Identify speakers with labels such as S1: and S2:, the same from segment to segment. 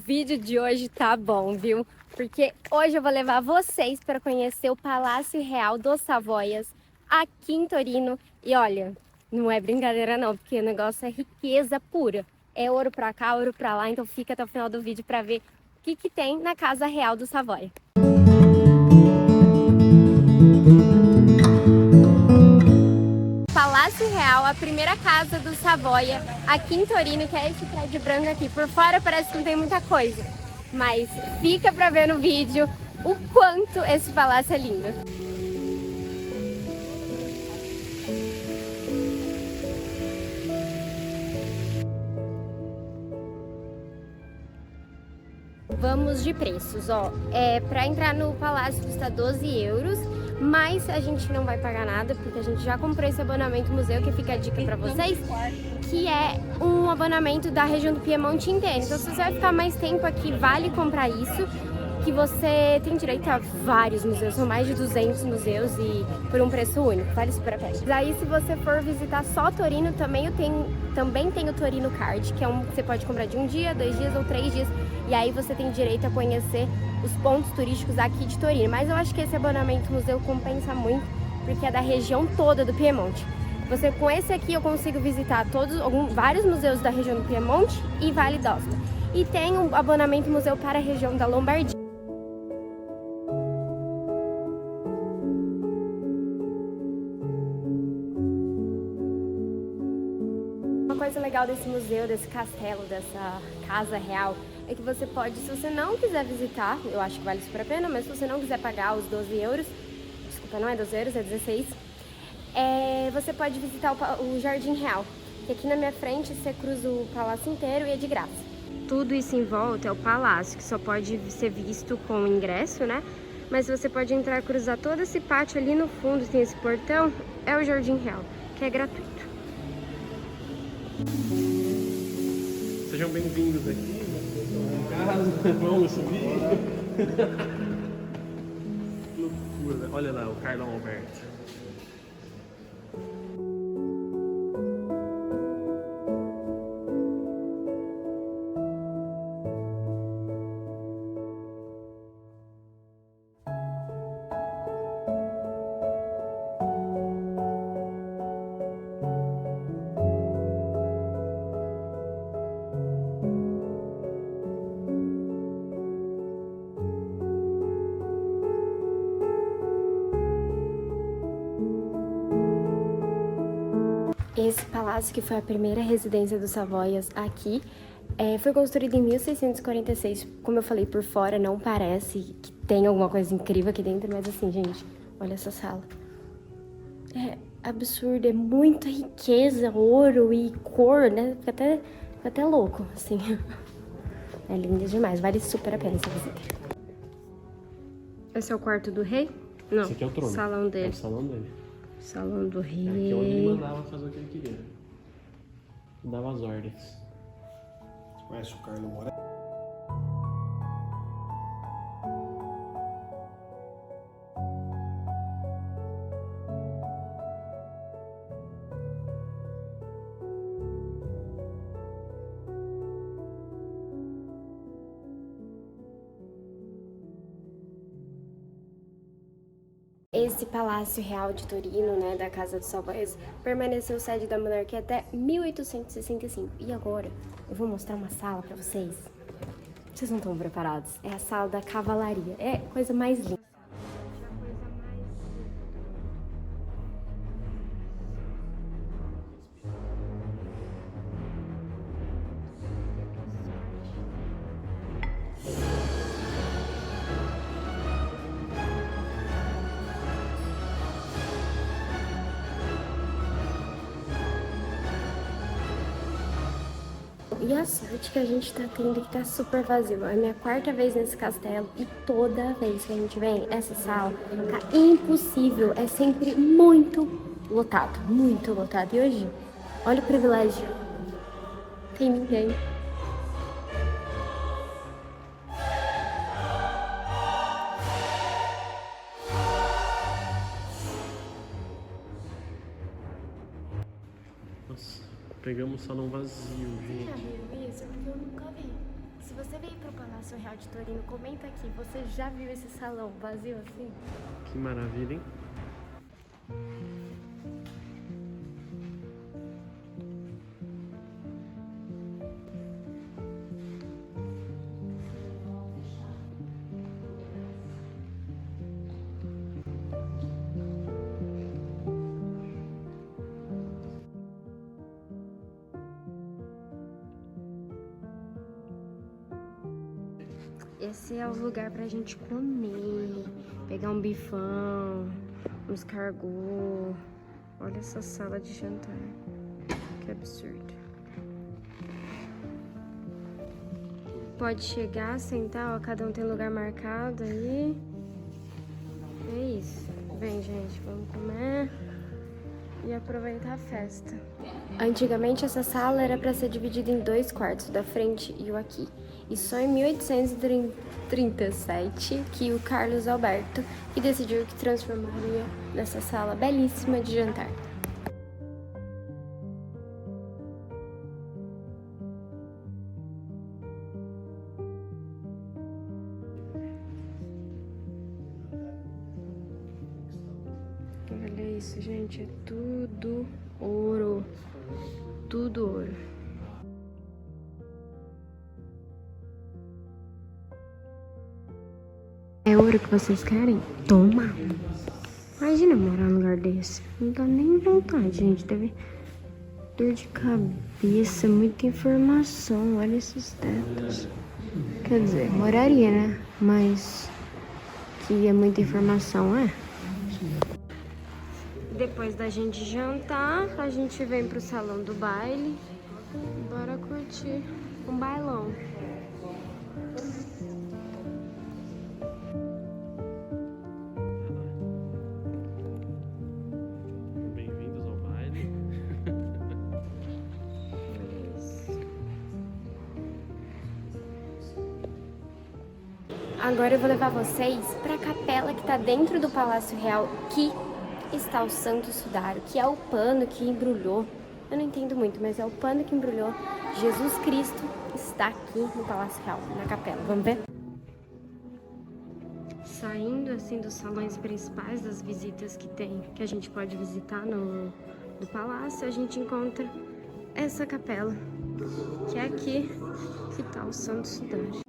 S1: vídeo de hoje tá bom, viu? Porque hoje eu vou levar vocês para conhecer o Palácio Real dos Savoias aqui em Torino. E olha, não é brincadeira não, porque o negócio é riqueza pura. É ouro pra cá, ouro pra lá, então fica até o final do vídeo para ver o que tem na Casa Real do Savoia. Palácio Real, a primeira casa do Savoia aqui em Torino, que é esse prédio branco aqui. Por fora parece que não tem muita coisa, mas fica pra ver no vídeo o quanto esse palácio é lindo. Vamos de preços, ó. Pra entrar no palácio custa 12 euros, mas a gente não vai pagar nada, porque a gente já comprou esse abonamento museu, que fica a dica pra vocês, que é um abonamento da região do Piemonte inteira. Então, se você vai ficar mais tempo aqui, vale comprar isso, que você tem direito a vários museus, são mais de 200 museus e por um preço único, vale super a pena. Daí, se você for visitar só Torino, também tem o Torino Card, que é um que você pode comprar de 1 dia, 2 dias ou 3 dias, e aí você tem direito a conhecer os pontos turísticos aqui de Torino. Mas eu acho que esse abonamento museu compensa muito, porque é da região toda do Piemonte. Com esse aqui eu consigo visitar vários museus da região do Piemonte e Vale d'Aosta. E tem um abonamento museu para a região da Lombardia. Uma coisa legal desse museu, desse castelo, dessa casa real, é que você pode, se você não quiser visitar, eu acho que vale super a pena, mas se você não quiser pagar os 12 euros, desculpa, não é 12 euros, é 16, você pode visitar o Jardim Real, que aqui na minha frente você cruza o palácio inteiro e é de graça. Tudo isso em volta é o palácio, que só pode ser visto com ingresso, né? Mas você pode entrar, cruzar todo esse pátio ali no fundo, tem esse portão, é o Jardim Real, que é gratuito.
S2: Sejam bem-vindos aqui na casa, vamos subir. Que loucura, olha lá o Carlão Alberto.
S1: Esse palácio, que foi a primeira residência dos Savoias aqui, foi construído em 1646. Como eu falei, por fora não parece que tem alguma coisa incrível aqui dentro, mas assim, gente, olha essa sala. É absurdo, é muita riqueza, ouro e cor, né? Fica até louco, assim. É lindo demais, vale super a pena essa visita. Esse é o quarto do rei? Não,
S2: Esse aqui é o trono.
S1: Salão dele.
S2: É o salão dele.
S1: Salão do rei.
S2: Aqui é onde ele mandava fazer o que ele queria. Dava as ordens.
S3: Conhece o Carlo Moreira?
S1: Esse Palácio Real de Torino, né, da Casa dos Savoias, permaneceu sede da monarquia até 1865. E agora eu vou mostrar uma sala pra vocês. Vocês não estão preparados? É a sala da cavalaria. É a coisa mais linda. E a sorte que a gente tá tendo, que tá super vazio. É a minha 4ª vez nesse castelo e toda vez que a gente vem, essa sala tá impossível. É sempre muito lotado, muito lotado. E hoje, olha o privilégio, tem ninguém.
S2: Nossa, pegamos o salão vazio, gente.
S1: Isso, porque eu nunca vi. Se você veio pro Palácio Real de Torino, comenta aqui, você já viu esse salão vazio assim?
S2: Que maravilha, hein?
S1: Esse é o lugar pra gente comer, pegar um bifão, um escargot. Olha essa sala de jantar, que absurdo. Pode chegar, sentar, ó, cada um tem lugar marcado aí. É isso. Vem, gente, vamos comer e aproveitar a festa. Antigamente essa sala era para ser dividida em 2 quartos, o da frente e o aqui. E só em 1837 que o Carlos Alberto que decidiu que transformaria nessa sala belíssima de jantar. Olha isso, gente, é tudo ouro, tudo ouro. É ouro que vocês querem? Toma! Imagina morar num lugar desse. Não dá nem vontade, gente. Deve dor de cabeça, muita informação. Olha esses tetos. Quer dizer, moraria, né? Mas que é muita informação, é? Depois da gente jantar, a gente vem pro salão do baile. Bora curtir um bailão.
S2: Bem-vindos ao baile.
S1: Agora eu vou levar vocês pra capela que tá dentro do Palácio Real, que está o Santo Sudário, que é o pano que embrulhou. Eu não entendo muito, mas é o pano que embrulhou Jesus Cristo, está aqui no Palácio Real, na capela. Vamos ver? Saindo assim dos salões principais, das visitas que tem, que a gente pode visitar no palácio, a gente encontra essa capela, que é aqui que está o Santo Sudário.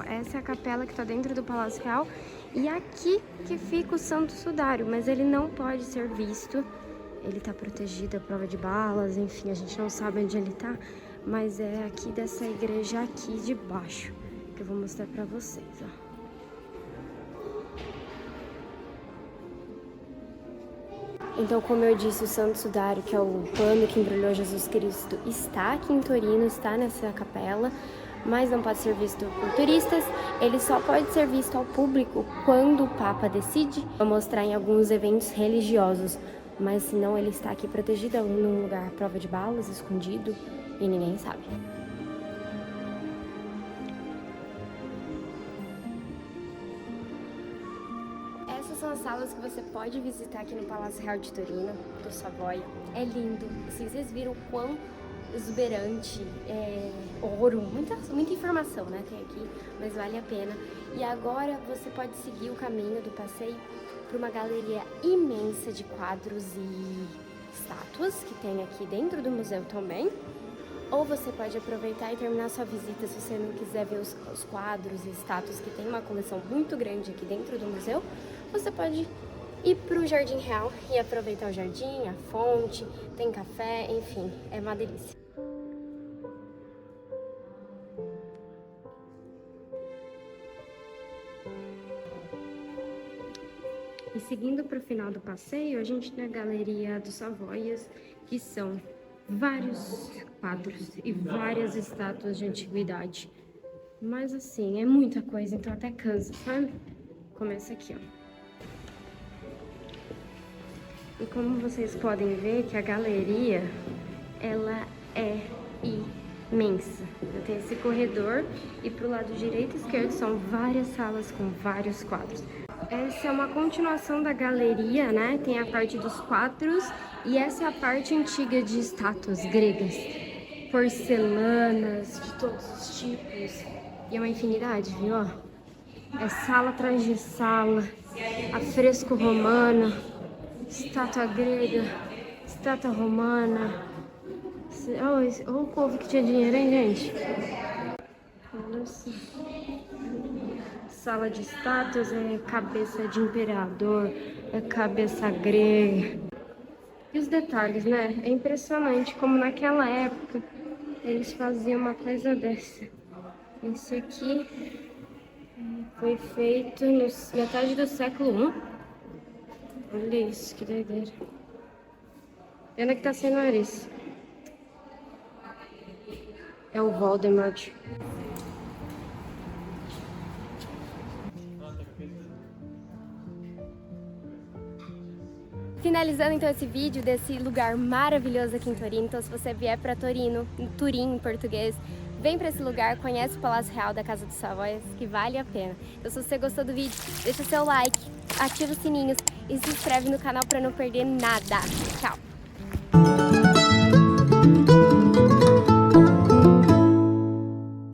S1: Essa é a capela que está dentro do Palácio Real e aqui que fica o Santo Sudário, mas ele não pode ser visto, ele está protegido à prova de balas, enfim, a gente não sabe onde ele está, mas é aqui dessa igreja aqui de baixo, que eu vou mostrar para vocês, ó. Então, como eu disse, o Santo Sudário, que é o pano que embrulhou Jesus Cristo, está aqui em Torino, está nessa capela, mas não pode ser visto por turistas, ele só pode ser visto ao público quando o Papa decide mostrar em alguns eventos religiosos, mas senão ele está aqui protegido num lugar à prova de balas, escondido, e ninguém sabe. Essas são as salas que você pode visitar aqui no Palácio Real de Torino, do Savoy. É lindo, assim, vocês viram o quão exuberante, ouro, muita informação, né, tem aqui, mas vale a pena. E agora você pode seguir o caminho do passeio para uma galeria imensa de quadros e estátuas que tem aqui dentro do museu também. Ou você pode aproveitar e terminar sua visita se você não quiser ver os quadros e estátuas, que tem uma coleção muito grande aqui dentro do museu. Você pode ir para o Jardim Real e aproveitar o jardim, a fonte, tem café, enfim, é uma delícia. E seguindo para o final do passeio, a gente tem a Galeria dos Savoias, que são vários quadros e várias estátuas de antiguidade. Mas assim, é muita coisa, então até cansa, sabe? Começa aqui, ó. E como vocês podem ver que a galeria, ela é imensa. Tem esse corredor e pro lado direito e esquerdo são várias salas com vários quadros. Essa é uma continuação da galeria, né? Tem a parte dos quadros e essa é a parte antiga de estátuas gregas. Porcelanas de todos os tipos. E é uma infinidade, viu? É sala atrás de sala, afresco romano, estátua grega, estátua romana. Olha o povo que tinha dinheiro, hein, gente? Olha só. Sala de estátuas, é cabeça de imperador, é cabeça grega. E os detalhes, né? É impressionante como naquela época eles faziam uma coisa dessa. Esse aqui foi feito na metade do século I. Olha isso, que doideira. Pena que tá sem nariz. É o Voldemort. Finalizando então esse vídeo desse lugar maravilhoso aqui em Torino. Então se você vier para Torino, em Turim em português, vem para esse lugar, conhece o Palácio Real da Casa dos Savoias, que vale a pena. Então se você gostou do vídeo, deixa seu like, ativa os sininhos e se inscreve no canal para não perder nada. Tchau!